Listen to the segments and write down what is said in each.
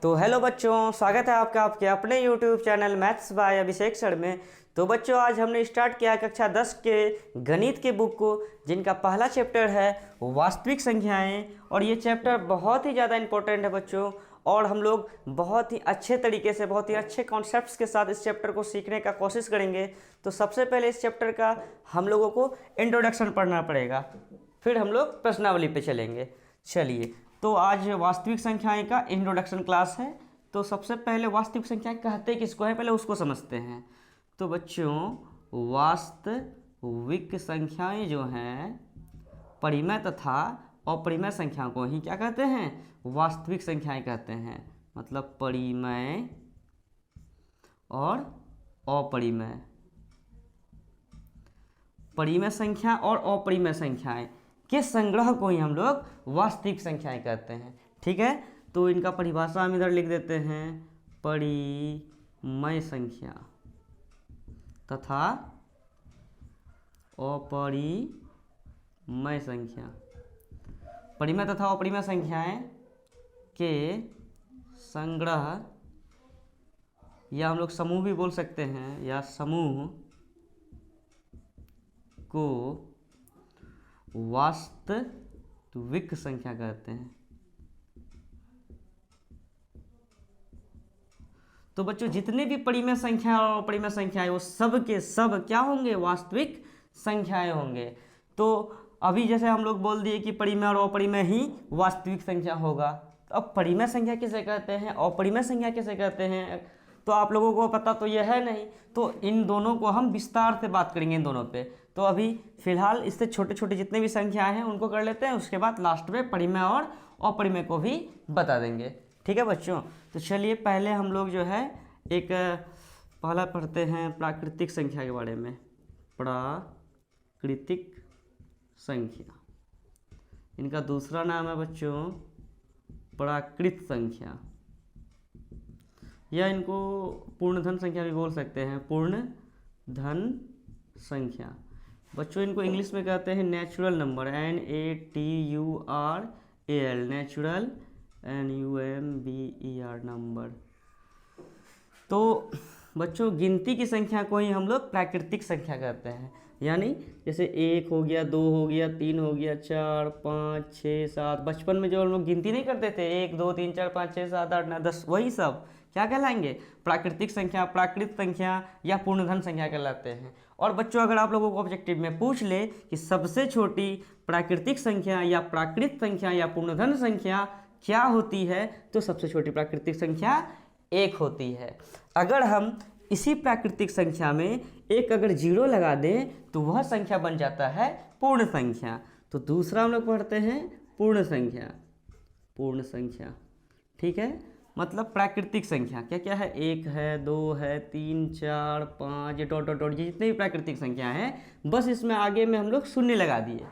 तो हेलो बच्चों, स्वागत है आपका आपके अपने YouTube channel maths by Abhishek sir में। तो बच्चों, आज हमने स्टार्ट किया कक्षा 10 के गणित के बुक को, जिनका पहला चैप्टर है वास्तविक संख्याएं। और ये चैप्टर बहुत ही ज़्यादा इंपॉर्टेंट है बच्चों, और हम लोग बहुत ही अच्छे तरीके से, बहुत ही अच्छे कॉन्सेप्ट्स के साथ इस चैप्टर को सीखने का कोशिश करेंगे। तो सबसे पहले इस चैप्टर का हम लोगों को इंट्रोडक्शन पढ़ना पड़ेगा, फिर हम लोग प्रश्नावली पे चलेंगे। चलिए, तो आज वास्तविक संख्याएं का इंट्रोडक्शन क्लास है। तो सबसे पहले वास्तविक संख्याएं कहते किसको है, पहले उसको समझते हैं। तो बच्चों, वास्तविक संख्याएं जो हैं परिमेय तथा अपरिमेय संख्या को ही क्या कहते हैं, वास्तविक संख्याएं कहते हैं। मतलब परिमेय और अपरिमेय, परिमेय संख्या और अपरिमेय संख्याएं के संग्रह को ही हम लोग वास्तविक संख्याएं कहते हैं। ठीक है, तो इनका परिभाषा हम इधर लिख देते हैं। परिमेय संख्या तथा अपरिमेय संख्या, परिमेय तथा अपरिमेय संख्याएं के संग्रह, या हम लोग समूह भी बोल सकते हैं, या समूह को वास्तविक संख्या कहते हैं। तो बच्चों, जितने भी परिमेय संख्या और अपरिमेय संख्याएं वो सब के सब क्या होंगे, वास्तविक संख्याएं होंगे। तो अभी जैसे हम लोग बोल दिए कि परिमेय और अपरिमेय ही वास्तविक संख्या होगा। तो अब परिमेय संख्या किसे कहते हैं, अपरिमेय संख्या किसे कहते हैं, तो आप लोगों को पता तो यह है नहीं। तो इन दोनों को हम विस्तार से बात करेंगे, इन दोनों पे। तो अभी फिलहाल इससे छोटे छोटे जितने भी संख्याएं हैं उनको कर लेते हैं, उसके बाद लास्ट में परिमेय और अपरिमेय को भी बता देंगे। ठीक है बच्चों, तो चलिए पहले हम लोग जो है एक पहला पढ़ते हैं प्राकृतिक संख्या के बारे में। प्राकृतिक संख्या, इनका दूसरा नाम है बच्चों प्राकृत संख्या, या इनको पूर्ण धन संख्या भी बोल सकते हैं। पूर्ण धन संख्या बच्चों, इनको इंग्लिश में कहते हैं natural number, NATURAL, natural, NUMBER number. तो बच्चों, गिनती की संख्या को ही हम लोग प्राकृतिक संख्या कहते हैं। यानी जैसे 1 हो गया, 2 हो गया, 3 हो गया, 4, 5, 6, 7। बचपन में जो हम लोग गिनती नहीं करते थे, 1, 2, 3, 4, 5, 6, 7, 8, 9, 10, वही सब क्या कहलाएंगे, प्राकृतिक संख्या, प्राकृत संख्या या पूर्ण धन संख्या कहलाते हैं। और बच्चों, अगर आप लोगों को ऑब्जेक्टिव में पूछ ले कि सबसे छोटी प्राकृतिक संख्या या प्राकृत संख्या या पूर्ण धन संख्या क्या होती है, तो सबसे छोटी प्राकृतिक संख्या 1 होती है। अगर हम इसी प्राकृतिक संख्या में एक अगर 0 लगा दें तो वह संख्या बन जाता है पूर्ण संख्या। तो दूसरा हम लोग पढ़ते हैं पूर्ण संख्या। पूर्ण संख्या, ठीक है, मतलब प्राकृतिक संख्या क्या क्या है, 1 है, 2 है, 3, 4, 5, ये डॉट डॉट डॉट, ये जितने भी प्राकृतिक संख्या हैं, बस इसमें आगे में हम लोग शून्य लगा दिए।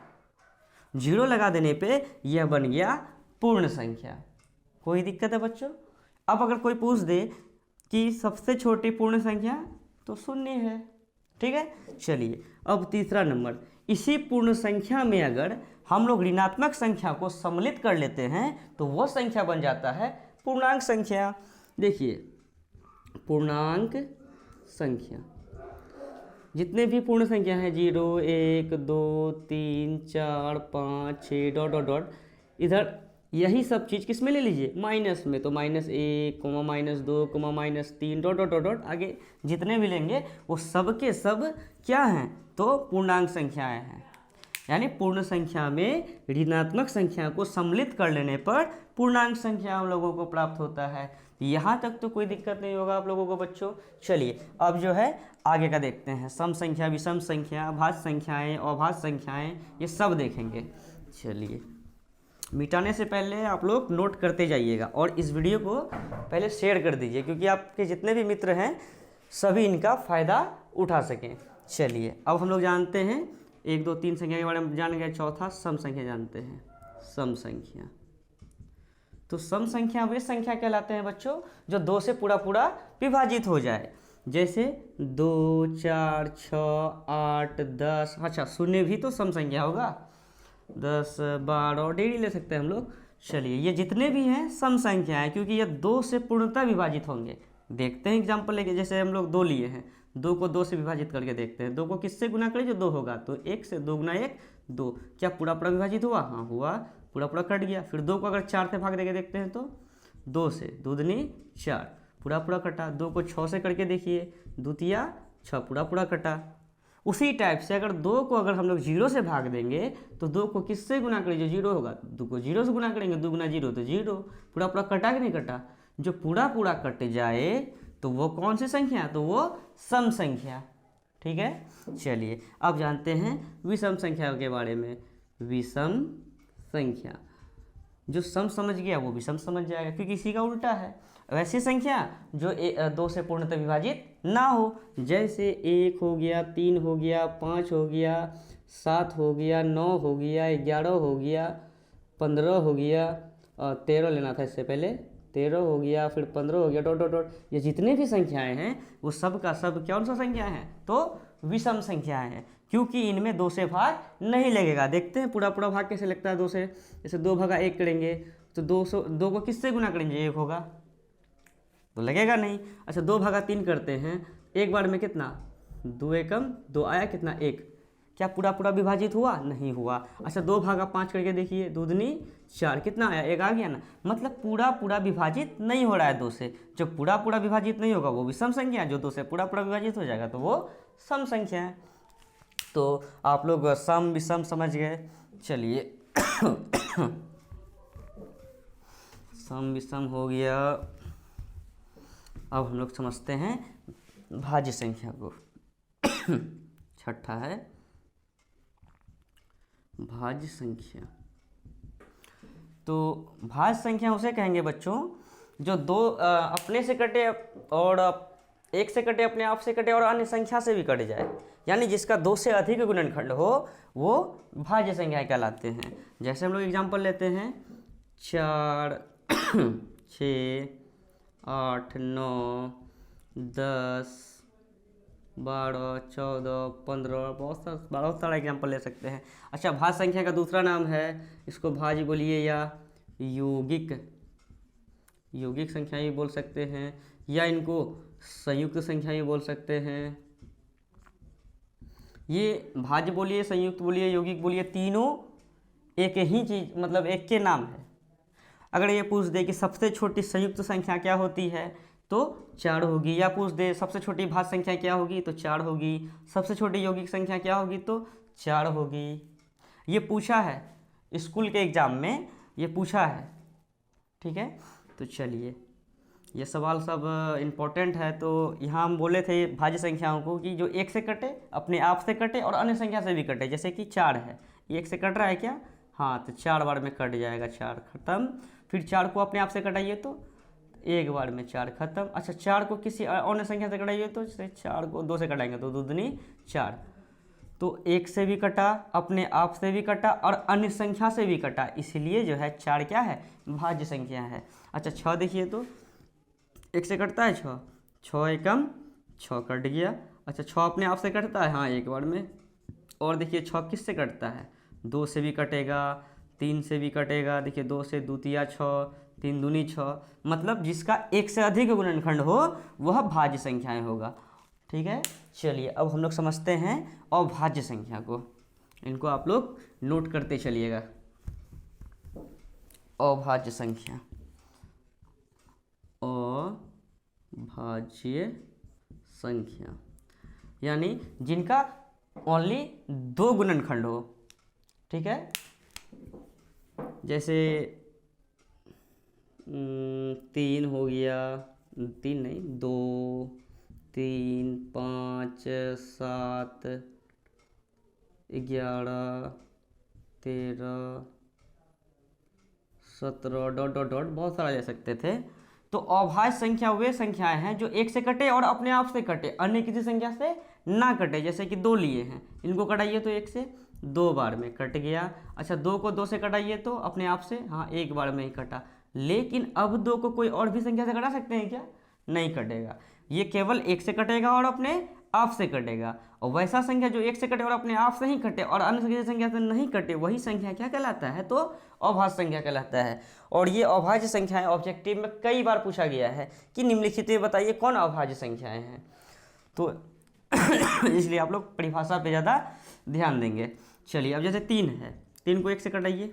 0 लगा देने पे यह बन गया पूर्ण संख्या। कोई दिक्कत है बच्चों? अब अगर कोई पूछ दे कि सबसे छोटी पूर्ण संख्या, तो शून्य है। ठीक है, चलिए अब तीसरा नंबर, इसी पूर्ण संख्या में अगर हम लोग ऋणात्मक संख्या को सम्मिलित कर लेते हैं तो वह संख्या बन जाता है पूर्णांक संख्या। देखिए, पूर्णांक संख्या, जितने भी पूर्ण संख्या हैं 0, 1, 2, 3, 4, 5, 6 डॉट डॉट डॉट, इधर यही सब चीज़ किस में ले लीजिए, माइनस में। तो -1, -2, -3 डॉट डॉट डॉट, आगे जितने भी लेंगे वो सब के सब क्या हैं, तो पूर्णांक संख्याएं हैं। यानी पूर्ण संख्या में ऋणात्मक संख्या को सम्मिलित कर लेने पर पूर्णांक संख्या हम लोगों को प्राप्त होता है। यहाँ तक तो कोई दिक्कत नहीं होगा आप लोगों को बच्चों। चलिए अब जो है आगे का देखते हैं, सम संख्या, विषम संख्या, भाज्य संख्याएं, अभाज्य संख्याएं, ये सब देखेंगे। चलिए, मिटाने से पहले आप लोग नोट करते जाइएगा और इस वीडियो को पहले शेयर कर दीजिए, क्योंकि आपके जितने भी मित्र हैं सभी इनका फ़ायदा उठा सकें। चलिए अब हम लोग जानते हैं 1, 2, 3 संख्या के बारे में जान गए। चौथा सम संख्या जानते हैं। सम संख्या, तो सम संख्या वे संख्या कहलाते हैं बच्चों जो 2 से पूरा पूरा विभाजित हो जाए। जैसे 2, 4, 6, 8, 10, अच्छा शून्य भी तो सम संख्या होगा, 10, 12 और डेढ़ी ले सकते हैं हम लोग। चलिए ये जितने भी हैं सम संख्या है, क्योंकि ये 2 से पूर्णतः विभाजित होंगे। देखते हैं एग्जाम्पल लेके, जैसे हम लोग 2 लिए हैं, 2 को 2 से विभाजित करके देखते हैं। 2 को किससे गुना करें जो 2 होगा, तो 1 से, 2 गुना 1 2। क्या पूरा पूरा विभाजित हुआ? हाँ हुआ, पूरा पूरा कट गया। फिर 2 को अगर 4 से भाग देके देखते हैं तो 2 से, 2 दूनी 4, पूरा पूरा कटा। 2 को 6 से करके देखिए, 2 तिया 6, पूरा पूरा कटा। उसी टाइप से अगर 2 को अगर हम लोग 0 से भाग देंगे तो 2 को किससे गुना करें जो 0 होगा, 2 को 0 से गुना करेंगे, 2 गुना 0 तो 0, पूरा पूरा कटा कि नहीं कटा। जो पूरा पूरा कट जाए तो वो कौन सी संख्या है, तो वो सम संख्या। ठीक है, चलिए अब जानते हैं विषम संख्या के बारे में। विषम संख्या, जो सम समझ गया वो विषम समझ जाएगा, क्योंकि इसी का उल्टा है। वैसी संख्या जो 2 से पूर्णतः विभाजित ना हो, जैसे 1 हो गया, 3 हो गया, 5 हो गया, 7 हो गया, 9 हो गया, 11 हो गया, 15 हो गया, 13 लेना था इससे पहले, 13 हो गया, फिर 15 हो गया, डॉट डॉट डॉट। ये जितने भी संख्याएं हैं वो सब का सब कौन सा संख्या है, तो विषम संख्याएं हैं, क्योंकि इनमें 2 से भाग नहीं लगेगा। देखते हैं पूरा पूरा भाग कैसे लगता है 2 से। जैसे 2 भागा 1 करेंगे तो 2 को किससे गुना करेंगे, 1 होगा तो लगेगा नहीं। अच्छा 2 भागा 3 करते हैं, एक बार में कितना, 2 एकम 2 आया, कितना 1। क्या पूरा पूरा विभाजित हुआ, नहीं हुआ। अच्छा 2 भागा 5 करके देखिए, 2 दूनी 4, कितना आया, 1 आ गया ना। मतलब पूरा पूरा विभाजित नहीं हो रहा है 2 से। जो पूरा पूरा विभाजित नहीं होगा वो विषम संख्या है, जो 2 से पूरा पूरा विभाजित हो जाएगा तो वो सम संख्या है। तो आप लोग सम विषम समझ गए। चलिए सम विषम हो गया। अब हम लोग समझते हैं भाज्य संख्या को। छठा है भाज्य संख्या। तो भाज्य संख्या उसे कहेंगे बच्चों जो 2 अपने से कटे और 1 से कटे, अपने आप से कटे और अन्य संख्या से भी कट जाए, यानी जिसका 2 से अधिक गुणनखंड हो वो भाज्य संख्या कहलाते हैं। जैसे हम लोग एग्जांपल लेते हैं 4 6 8 9 10 12 14 15, बहुत सारा एग्जाम्पल ले सकते हैं। अच्छा भाज्य संख्या का दूसरा नाम है, इसको भाज्य बोलिए या यौगिक संख्या भी बोल सकते हैं, या इनको संयुक्त संख्या भी बोल सकते हैं। ये भाज्य बोलिए, संयुक्त बोलिए, यौगिक बोलिए, तीनों एक ही चीज, मतलब एक के नाम है। अगर ये पूछ दे कि सबसे छोटी संयुक्त संख्या क्या होती है तो 4 होगी, या पूछ दे सबसे छोटी भाज्य संख्या क्या होगी तो 4 होगी, सबसे छोटी यौगिक संख्या क्या होगी तो 4 होगी। ये पूछा है स्कूल के एग्जाम में, ये पूछा है। ठीक है, तो चलिए ये सवाल सब इम्पोर्टेंट है। तो यहाँ हम बोले थे भाज्य संख्याओं को कि जो 1 से कटे, अपने आप से कटे और अन्य संख्या से भी कटे। जैसे कि 4 है, 1 से कट रहा है क्या, हाँ, तो 4 बार में कट जाएगा, 4 खत्म। फिर 4 को अपने आप से कटाइए तो 1 बार में 4 खत्म। अच्छा 4 को किसी अन्य संख्या से कटाइए तो जैसे 4 को 2 से कटाएंगे तो 2 दूनी 4, तो 1 से भी कटा, अपने आप से भी कटा और अन्य संख्या से भी कटा, इसलिए जो है 4 क्या है, भाज्य संख्या है। अच्छा 6 देखिए तो 1 से कटता है 6, 6 एकम 6 कट गया। अच्छा 6 अपने आप से कटता है, हाँ, 1 बार में। और देखिए 6 किससे कटता है, 2 से भी कटेगा, 3 से भी कटेगा। देखिए 2 से 2 तिया 6, 3 दूनी 6, मतलब जिसका 1 से अधिक गुणनखंड हो वह भाज्य संख्याएं होगा। ठीक है, चलिए अब हम लोग समझते हैं अभाज्य संख्या को। इनको आप लोग नोट करते चलिएगा। अभाज्य संख्या, अभाज्य संख्या यानी जिनका ओनली 2 गुणनखंड हो। ठीक है, जैसे 3 हो गया, 3 नहीं 2 3 5 7 11 13 17 डॉट डॉट डॉट, बहुत सारा ले सकते थे। तो अभाज्य संख्या वे संख्याएं हैं जो 1 से कटे और अपने आप से कटे, अन्य किसी संख्या से ना कटे। जैसे कि 2 लिए हैं, इनको कटाइए तो 1 से 2 बार में कट गया। अच्छा 2 को 2 से कटाइए तो अपने आप से, हाँ, 1 बार में ही कटा। लेकिन अब 2 को कोई और भी संख्या से कटा सकते हैं क्या, नहीं कटेगा। ये केवल 1 से कटेगा और अपने आप से कटेगा, और वैसा संख्या जो 1 से कटे और अपने आप से ही कटे और अन्य संख्या से नहीं कटे, वही संख्या क्या कहलाता है? तो अभाज्य संख्या कहलाता है। और ये अभाज्य संख्याएं ऑब्जेक्टिव में कई बार पूछा गया है कि निम्नलिखित में बताइए कौन अभाज्य संख्याएं हैं। तो इसलिए आप लोग परिभाषा पे ज़्यादा ध्यान देंगे। चलिए, अब जैसे 3 है, 3 को 1 से कटाइए,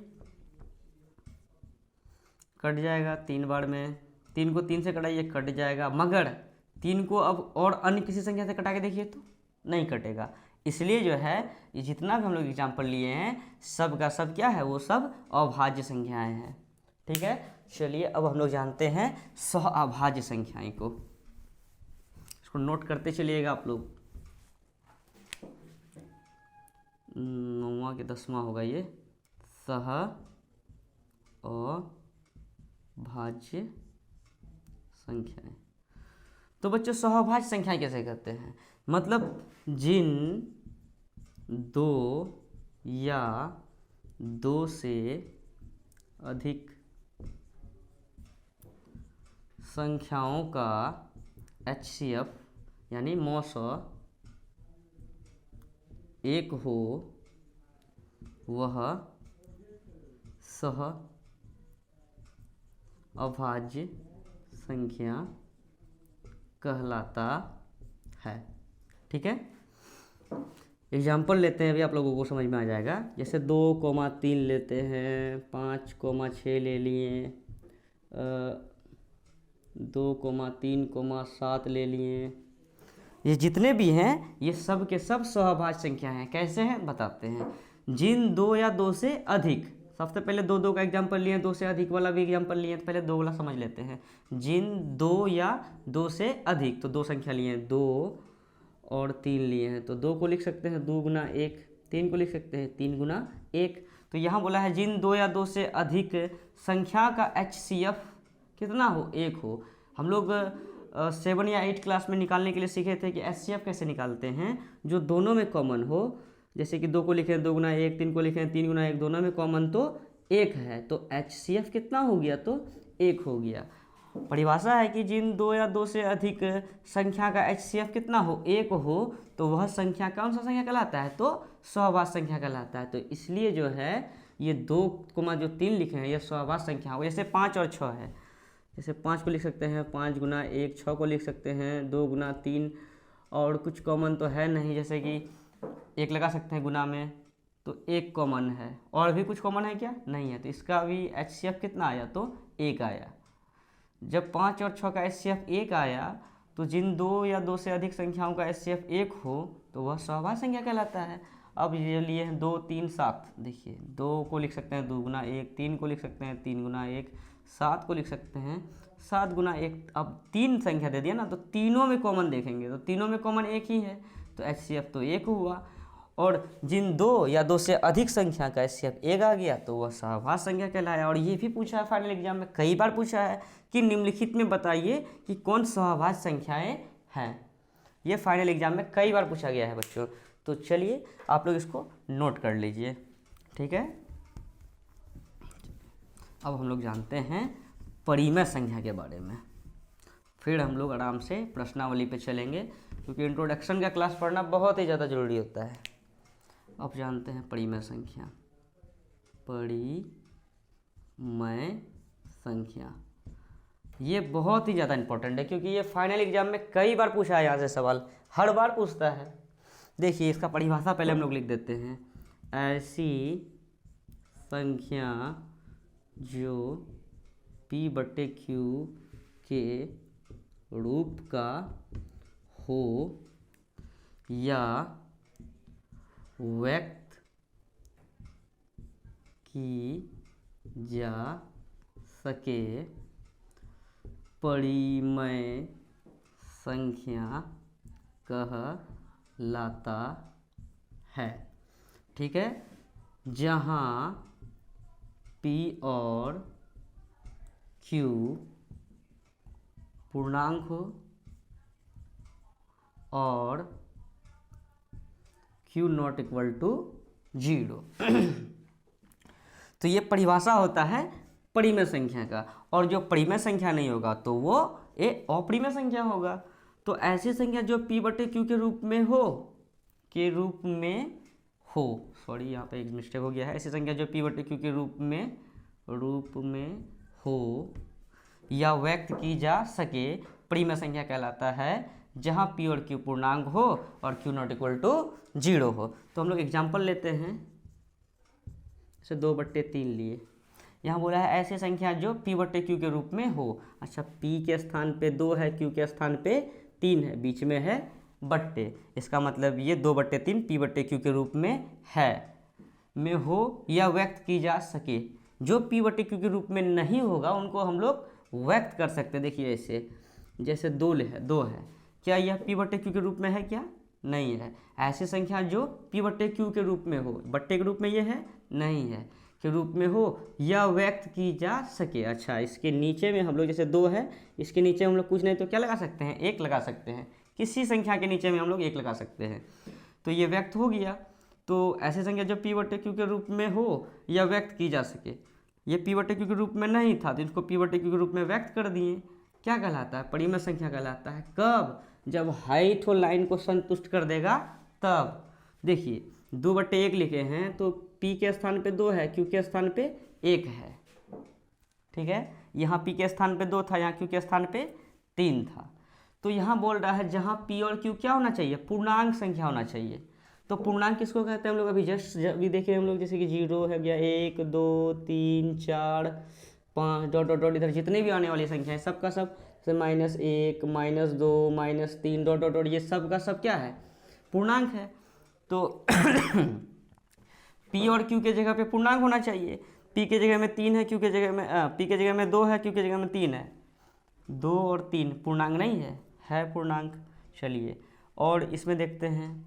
कट जाएगा 3 बार में। 3 को 3 से कटाइए, कट जाएगा, मगर 3 को अब और अन्य किसी संख्या से कटा के देखिए तो नहीं कटेगा। इसलिए जो है ये जितना भी हम लोग एग्जाम्पल लिए हैं सब का सब क्या है? वो सब अभाज्य संख्याएं हैं। ठीक है, चलिए अब हम लोग जानते हैं सहअभाज्य संख्याएं को। इसको नोट करते चलिएगा आप लोग। 9वां के 10वां होगा ये सहअभाज्य संख्याएं। तो बच्चों सहअभाज्य संख्याएं कैसे कहते हैं? मतलब जिन 2 या 2 से अधिक संख्याओं का HCF यानी मौसा एक हो, वह सहअभाज्य संख्या कहलाता है। ठीक है, एग्जाम्पल लेते हैं, अभी आप लोगों को समझ में आ जाएगा। जैसे 2,3 लेते हैं, 5,6 ले लिए, 2,3,7 ले लिए। ये जितने भी हैं ये सब के सब सहअभाज्य संख्या हैं। कैसे हैं बताते हैं। जिन 2 या 2 से अधिक, सबसे पहले 2 का एग्जाम्पल लिए, 2 से अधिक वाला भी एग्जाम्पल लिए, तो पहले 2 वाला समझ लेते हैं। जिन 2 या 2 से अधिक, तो 2 संख्या लिए हैं, 2 और 3 लिए हैं, तो 2 को लिख सकते हैं 2 गुना 1, 3 को लिख सकते हैं 3 गुना 1। तो यहाँ बोला है जिन 2 या 2 से अधिक संख्या का HCF कितना हो? 1 हो। हम लोग 7 या 8 क्लास में निकालने के लिए सीखे थे कि HCF कैसे निकालते हैं, जो दोनों में कॉमन हो। जैसे कि 2 को लिखें 2 गुना 1, 3 को लिखें 3 गुना 1, दोनों में कॉमन तो 1 है, तो HCF कितना हो गया? तो 1 हो गया। परिभाषा है कि जिन 2 या 2 से अधिक संख्या का HCF कितना हो? 1 हो, तो वह संख्या कौन सा संख्या कहलाता है? तो सहअभाज्य संख्या कहलाता है। तो इसलिए जो है ये 2,3 लिखे हैं, ये सहअभाज्य संख्या हो। जैसे 5 और 6 है, जैसे 5 को लिख सकते हैं 5 गुना 1, 6 को लिख सकते हैं 2 गुना 3, और कुछ कॉमन तो है नहीं, जैसे कि 1 लगा सकते हैं गुना में, तो 1 कॉमन है। और भी कुछ कॉमन है क्या? नहीं है, तो इसका भी HCF कितना आया? तो 1 आया। जब 5 और 6 का HCF 1 आया, तो जिन 2 या 2 से अधिक संख्याओं का HCF 1 हो, तो वह सहअभाज्य संख्या कहलाता है। अब ये लिए हैं 2, 3, 7, देखिए 2 को लिख सकते हैं 2 गुना 1, 3 को लिख सकते हैं 3 गुना 1, 7 को लिख सकते हैं 7 गुना 1। अब 3 संख्या दे दिया ना, तो तीनों में कॉमन देखेंगे, तो तीनों में कॉमन 1 ही है, तो HCF तो 1 हुआ। और जिन 2 या 2 से अधिक संख्या का HCF 1 आ गया, तो वह सहअभाज्य संख्या कहलाया। और ये भी पूछा है फाइनल एग्जाम में, कई बार पूछा है कि निम्नलिखित में बताइए कि कौन सहअभाज्य संख्याएं हैं। ये फाइनल एग्जाम में कई बार पूछा गया है बच्चों। तो चलिए आप लोग इसको नोट कर लीजिए। ठीक है, अब हम लोग जानते हैं परिमेय संख्या के बारे में, फिर हम लोग आराम से प्रश्नावली पे चलेंगे, क्योंकि इंट्रोडक्शन का क्लास पढ़ना बहुत ही ज़्यादा ज़रूरी होता है। अब जानते हैं परिमेय संख्या। परिमेय संख्या ये बहुत ही ज़्यादा इंपॉर्टेंट है, क्योंकि ये फाइनल एग्जाम में कई बार पूछा है, यहाँ से सवाल हर बार पूछता है। देखिए इसका परिभाषा पहले हम लोग लिख देते हैं। ऐसी संख्या जो P/Q के रूप का हो या व्यक्त की जा सके, परिमेय संख्या कहलाता है। ठीक है, जहाँ P और Q पूर्णांक हो और Q नॉट इक्वल टू 0। तो ये परिभाषा होता है परिमेय संख्या का। और जो परिमेय संख्या नहीं होगा तो वो अपरिमेय संख्या होगा। तो ऐसी संख्या जो p बटे q के रूप में हो, सॉरी यहाँ पे एक मिस्टेक हो गया है। ऐसी संख्या जो p बटे q के रूप में हो या व्यक्त की जा सके परिमेय संख्या कहलाता है, जहाँ p और q पूर्णांक हो और q नॉट इक्वल टू 0 हो। तो हम लोग एग्जाम्पल लेते हैं, जैसे 2/3 लिए। यहाँ बोला है ऐसी संख्या जो p बटे q के रूप में हो। अच्छा, p के स्थान पे 2 है, q के स्थान पे 3 है, बीच में है बट्टे, इसका मतलब ये 2/3 p बटे q के रूप में हो या व्यक्त की जा सके। जो p बटे q के रूप में नहीं होगा उनको हम लोग व्यक्त कर सकते हैं। देखिए ऐसे, जैसे 2 है, क्या यह p बटे q के रूप में है? क्या नहीं है। ऐसी संख्या जो p बटे q के रूप में हो, बट्टे के रूप में ये है नहीं है, के रूप में हो या व्यक्त की जा सके। अच्छा, इसके नीचे में हम लोग जैसे 2 है, इसके नीचे हम लोग कुछ नहीं तो क्या लगा सकते हैं? 1 लगा सकते हैं। किसी संख्या के नीचे में हम लोग 1 लगा सकते हैं, तो ये व्यक्त हो गया। तो ऐसी संख्या जो p बटे q के रूप में हो या व्यक्त की जा सके, ये p बटे q के रूप में नहीं था तो इसको p बटे q के रूप में व्यक्त कर दिए। क्या कहलाता है? परिमेय संख्या कहलाता है। कब? जब हाइट और लाइन को संतुष्ट कर देगा तब। देखिए 2/1 लिखे हैं तो p के स्थान पे 2 है, q के स्थान पे 1 है, ठीक है। यहाँ p के स्थान पे 2 था, यहाँ q के स्थान पे 3 था। तो यहाँ बोल रहा है जहाँ p और q क्या होना चाहिए? पूर्णांक संख्या होना चाहिए। तो पूर्णांक किसको कहते हैं हम लोग? अभी जस्ट अभी देखिए हम लोग, जैसे कि 0 है गया, 1 2 3 4 5 डॉट डॉट डॉट, इधर जितने भी आने वाली संख्या है सबका सब, जैसे -1 -2 -3 डॉट डॉट डॉट, ये सब का सब क्या है? पूर्णांक है। तो p और q के जगह पे पूर्णांक होना चाहिए। p के जगह में 3 है, q के जगह में p के जगह में 2 है, q के जगह में 3 है। 2 और 3 पूर्णांक नहीं है पूर्णांक। चलिए और इसमें देखते हैं,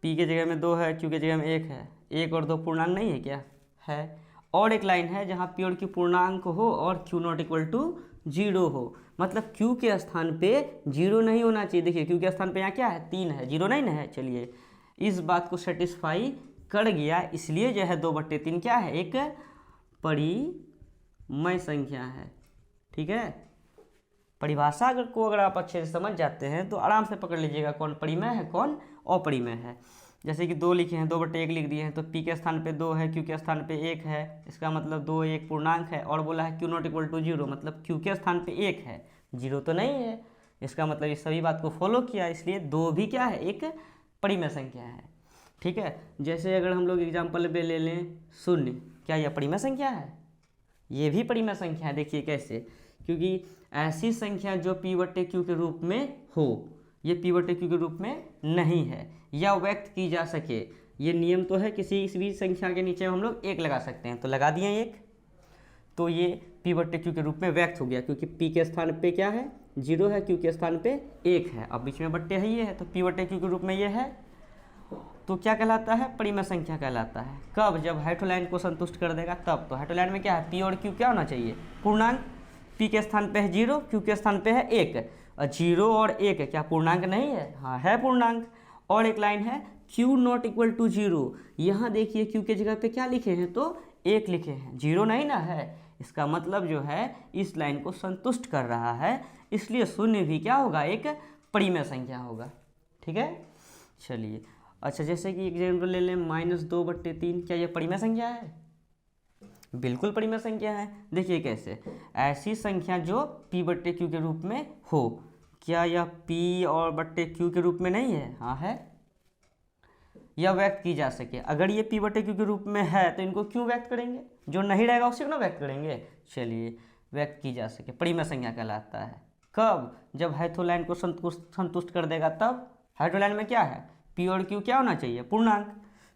p के जगह में 2 है, q के जगह में 1 है। 1 और 2 पूर्णांक नहीं है क्या? है। और एक लाइन है जहाँ p और q पूर्णांक हो और q नॉट इक्वल टू 0 हो, मतलब q के स्थान पे 0 नहीं होना चाहिए। देखिए q के स्थान पे यहाँ क्या है? 3 है, 0 नहीं है। चलिए इस बात को सेटिस्फाई कर गया, इसलिए जो है 2/3 क्या है? एक परिमेय संख्या है, ठीक है। परिभाषा अगर आप अच्छे से समझ जाते हैं तो आराम से पकड़ लीजिएगा कौन परिमेय है कौन अपरिमेय है। जैसे कि 2 लिखे हैं, 2/1 लिख दिए हैं, तो p के स्थान पे 2 है, q के स्थान पे 1 है, इसका मतलब 2 1 पूर्णांक है। और बोला है q नॉट इक्वल टू 0, मतलब q के स्थान पे 1 है, 0 तो नहीं है। इसका मतलब इस सभी बात को फॉलो किया, इसलिए 2 भी क्या है? एक परिमेय संख्या है, ठीक है। जैसे अगर हम लोग एग्जाम्पल पे ले लें 0, क्या यह परिमेय संख्या है? ये भी परिमेय संख्या है। देखिए कैसे, क्योंकि ऐसी संख्या जो p बटे q के रूप में हो, ये p बटे q के रूप में नहीं है या व्यक्त की जा सके। ये नियम तो है, किसी भी संख्या के नीचे हम लोग 1 लगा सकते हैं, तो लगा दिए 1, तो ये p बटे q के रूप में व्यक्त हो गया, क्योंकि p के स्थान पे क्या है? 0 है, q के स्थान पे 1 है, अब बीच में बट्टे है ये है, तो p बटे q के रूप में ये है। तो क्या कहलाता है? परिमेय संख्या कहलाता है। कब? जब हाइड्रोलाइन को संतुष्ट कर देगा तब। तो हाइड्रोलाइन में क्या है? p और q क्या होना चाहिए? पूर्णांक। p के स्थान पे है 0, q के स्थान पे है 1, और 0 और 1 क्या पूर्णांक नहीं है? हाँ है पूर्णांक। और एक लाइन है q नॉट इक्वल टू 0, यहाँ देखिए q के जगह पे क्या लिखे हैं? तो 1 लिखे हैं, 0 नहीं ना है। इसका मतलब जो है इस लाइन को संतुष्ट कर रहा है, इसलिए 0 भी क्या होगा? एक परिमेय संख्या होगा, ठीक है। चलिए अच्छा, जैसे कि एग्जाम्पल ले लें -2/3, क्या यह परिमेय संख्या है? बिल्कुल परिमेय संख्या है। देखिए कैसे, ऐसी संख्या जो p बट्टे q के रूप में हो, क्या यह p और बट्टे q के रूप में नहीं है? हाँ है। यह व्यक्त की जा सके। अगर ये p बट्टे q के रूप में है तो इनको क्यों व्यक्त करेंगे? जो नहीं रहेगा उसे क्यों व्यक्त करेंगे? चलिए, व्यक्त की जा सके, परिमेय संख्या कहलाता है। कब? जब हाइड्रोलाइन को संतुष्ट कर देगा तब। हाइड्रोलाइन में क्या है? p और q क्या होना चाहिए? पूर्णांक।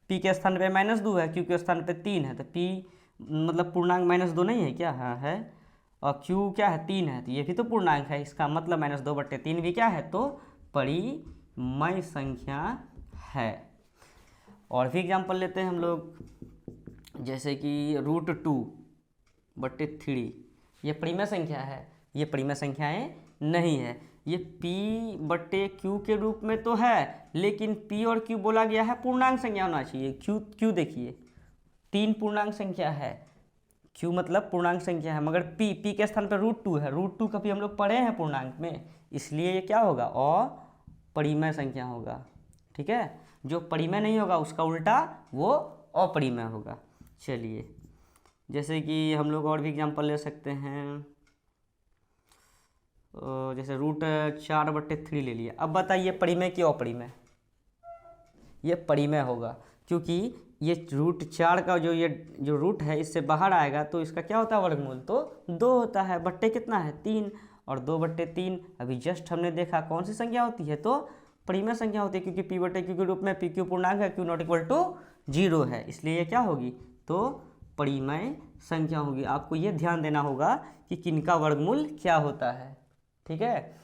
p के स्थान पे -2 है, q के स्थान पे 3 है, तो p मतलब पूर्णांक -2 नहीं है क्या? हाँ है। और q क्या है? 3 है, तो ये भी तो पूर्णांक है, इसका मतलब -2/3 भी क्या है? तो परिमेय संख्या है। और भी एग्जाम्पल लेते हैं हम लोग, जैसे कि √2/3, ये परिमेय संख्या है? ये परिमेय संख्याएं नहीं है। ये p बट्टे q के रूप में तो है, लेकिन p और q बोला गया है पूर्णांक संख्या होना चाहिए। q देखिए 3 पूर्णांक संख्या है, q मतलब पूर्णांक संख्या है, मगर p के स्थान पर √2 है। √2 कभी हम लोग पढ़े हैं पूर्णांक में, इसलिए ये क्या होगा, अपरिमेय संख्या होगा। ठीक है, जो परिमेय नहीं होगा उसका उल्टा वो अपरिमेय होगा। चलिए, जैसे कि हम लोग और भी एग्जाम्पल ले सकते हैं, जैसे √4/3 ले लिया। अब बताइए परिमेय कि अपरिमेय? ये परिमेय होगा, क्योंकि ये √4 का जो रूट है इससे बाहर आएगा तो इसका क्या होता है वर्गमूल, तो 2 होता है, बट्टे कितना है 3, और 2/3 अभी जस्ट हमने देखा कौन सी संख्या होती है, तो परिमेय संख्या होती है, क्योंकि p/q के रूप में pq पूर्णांक है, q ≠ 0 है, इसलिए ये क्या होगी, तो परिमेय संख्या होगी। आपको ये ध्यान देना होगा कि किनका वर्गमूल क्या होता है। ठीक है,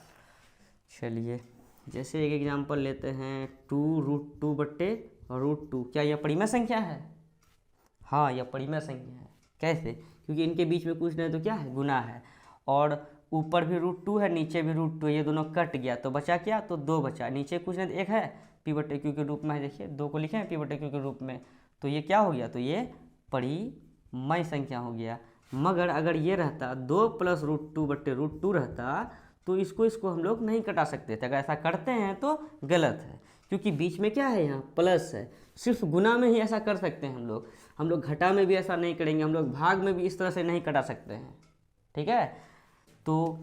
चलिए जैसे एक एग्जांपल लेते हैं, 2√2/√2, क्या यह परिमेय संख्या है? हाँ, यह परिमेय संख्या है। कैसे? क्योंकि इनके बीच में कुछ नहीं तो क्या है, गुना है, और ऊपर भी √2 है, नीचे भी √2, ये दोनों कट गया तो बचा क्या, तो 2 बचा, नीचे कुछ नहीं तो 1 है, p/q के रूप में है, देखिए 2 को लिखे हैं p/q के रूप में, तो ये क्या हो गया, तो ये परिमेय संख्या हो गया। मगर अगर ये रहता 2 + √2/√2 रहता तो इसको हम लोग नहीं कटा सकते थे। अगर ऐसा करते हैं तो गलत है, क्योंकि बीच में क्या है, यहाँ प्लस है। सिर्फ गुना में ही ऐसा कर सकते हैं हम लोग घटा में भी ऐसा नहीं करेंगे, हम लोग भाग में भी इस तरह से नहीं कटा सकते हैं। ठीक है, तो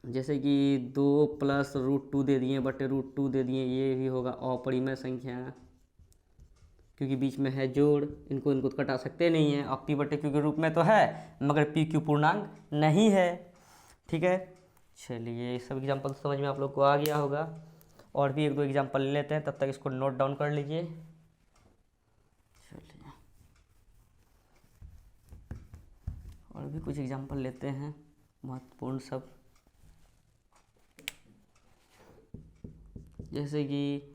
जैसे कि 2 + √2 दे दिए /√2 दे दिए, ये भी होगा अपरिमेय संख्या, क्योंकि बीच में है जोड़, इनको तो कटा सकते नहीं हैं। अब p/q के रूप में तो है, मगर pq पूर्णांक नहीं है। ठीक है, चलिए सब एग्जांपल समझ में आप लोग को आ गया होगा। और भी 1-2 एग्जांपल ले लेते हैं, तब तक इसको नोट डाउन कर लीजिए। चलिए और भी कुछ एग्जांपल लेते हैं महत्वपूर्ण सब, जैसे कि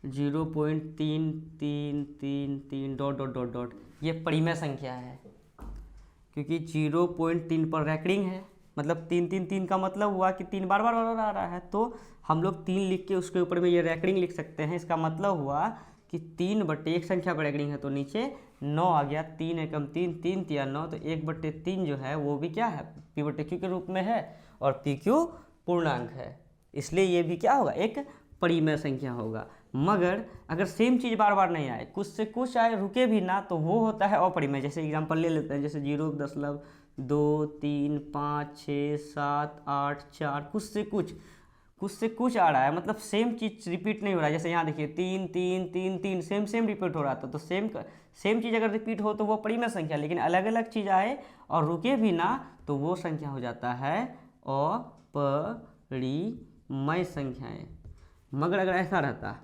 0.3333 ... ये परिमेय संख्या है, क्योंकि 0.3 पर रैकरिंग है, मतलब 333 का मतलब हुआ कि 3 बार आ रहा है, तो हम लोग 3 लिख के उसके ऊपर में ये रैकरिंग लिख सकते हैं। इसका मतलब हुआ कि 3/1 संख्या पर रैकरिंग है, तो नीचे 9 आ गया, 3 एकम 3, 3 तिया 9, तो 1/3 जो है वो भी क्या है, p/q के रूप में है, और pq पूर्णांक है, इसलिए ये भी क्या होगा, एक परिमेय संख्या होगा। मगर अगर सेम चीज़ बार बार नहीं आए, कुछ से कुछ आए, रुके भी ना, तो वो होता है अपरिमेय। जैसे एग्जांपल ले लेते हैं, जैसे 0.2 3 5 6 7 8 4, कुछ से कुछ आ रहा है, मतलब सेम चीज़ रिपीट नहीं हो रहा है। जैसे यहाँ देखिए 3 3 3 3 सेम रिपीट हो रहा था, तो सेम चीज़ अगर रिपीट हो तो वो परिमेय संख्या, लेकिन अलग अलग चीज़ आए और रुके भी ना तो वो संख्या हो जाता है अपरिमेय संख्याएँ। मगर अगर ऐसा रहता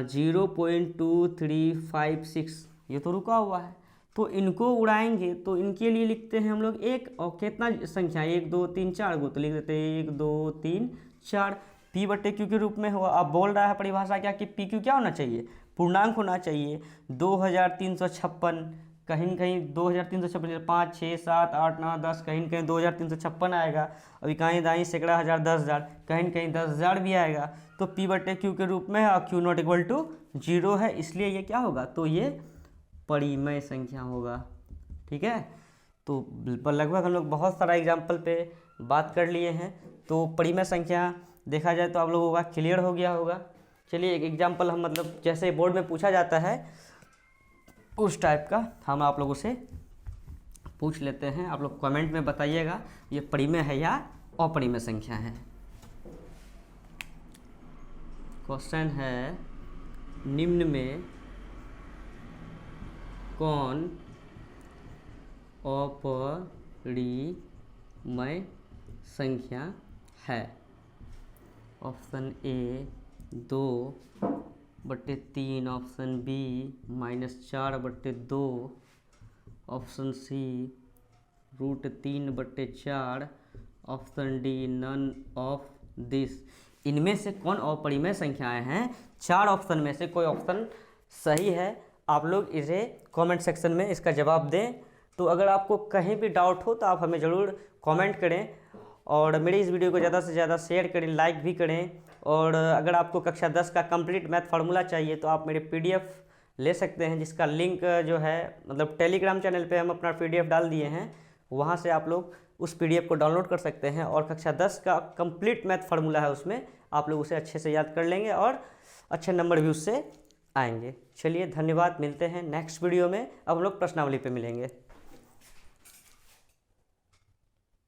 0.2356, ये तो रुका हुआ है, तो इनको उड़ाएंगे तो इनके लिए लिखते हैं हम लोग एक, और कितना संख्या 1 2 3 4 गो, तो लिख देते हैं 1 2 3 4, p/q के रूप में हुआ। अब बोल रहा है परिभाषा क्या कि pq क्या होना चाहिए, पूर्णांक होना चाहिए। 2356, कहीं कहीं 2356, 5 6 7 8 9 10, कहीं कहीं 2356 आएगा, अभी कहीं दाई सैकड़ा हज़ार 10,000, कहीं कहीं 10,000 भी आएगा, तो p/q के रूप में है, और q ≠ 0 है, इसलिए ये क्या होगा, तो ये परिमेय संख्या होगा। ठीक है, तो लगभग हम लोग बहुत सारा एग्जाम्पल पे बात कर लिए हैं, तो परिमेय संख्या देखा जाए तो आप लोगों का क्लियर हो गया होगा। चलिए एक एग्जाम्पल हम, मतलब जैसे बोर्ड में पूछा जाता है उस टाइप का हम आप लोगों से पूछ लेते हैं। आप लोग कमेंट में बताइएगा ये परिमेय है या अपरिमेय संख्या है। क्वेश्चन है, निम्न में कौन अपरिमेय संख्या है? Option A 2/3, option B -4/2, option C √3/4, option D none of this. इनमें से कौन अपरिमेय संख्याएं हैं? 4 ऑप्शन में से कोई ऑप्शन सही है। आप लोग इसे कमेंट सेक्शन में इसका जवाब दें। तो अगर आपको कहीं भी डाउट हो तो आप हमें ज़रूर कमेंट करें, और मेरे इस वीडियो को ज़्यादा से ज़्यादा शेयर करें, लाइक भी करें। और अगर आपको कक्षा 10 का कंप्लीट मैथ फार्मूला चाहिए तो आप मेरे PDF ले सकते हैं, जिसका लिंक जो है मतलब टेलीग्राम चैनल पे हम अपना PDF डाल दिए हैं, वहाँ से आप लोग उस PDF को डाउनलोड कर सकते हैं और कक्षा 10 का कंप्लीट मैथ फार्मूला है, उसमें आप लोग उसे अच्छे से याद कर लेंगे और अच्छे नंबर भी उससे आएंगे। चलिए धन्यवाद, मिलते हैं नेक्स्ट वीडियो में। अब हम लोग प्रश्नावली पे मिलेंगे।